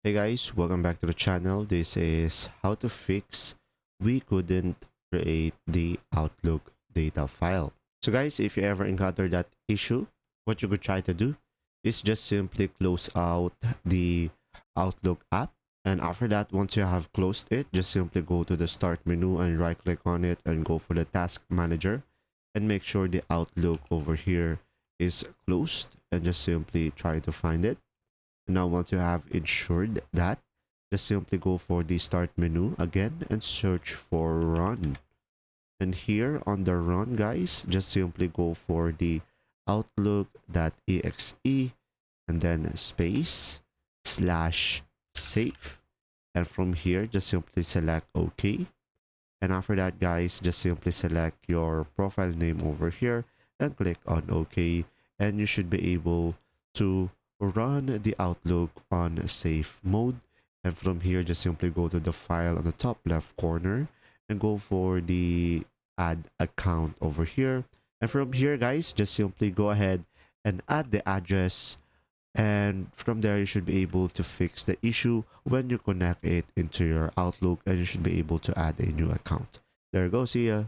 Hey guys, welcome back to the channel. This is how to fix we couldn't create the Outlook data file. So guys, if you ever encounter that issue, what you could try to do is just simply close out the Outlook app. And after that, once you have closed it, just simply go to the start menu and right click on it and go for the task manager and make sure the Outlook over here is closed and just simply try to find it. Now, once you have ensured that, just simply go for the start menu again and search for run. And here on the run, guys, just simply go for the outlook.exe and then space slash save. And from here, just simply select OK. And after that, guys, just simply select your profile name over here and click on OK. And you should be able to run the Outlook on safe mode. And from here, just simply go to the file on the top left corner and go for the add account over here. And from here, guys, just simply go ahead and add the address. And from there, you should be able to fix the issue when you connect it into your Outlook, and you should be able to add a new account. There you go. See ya.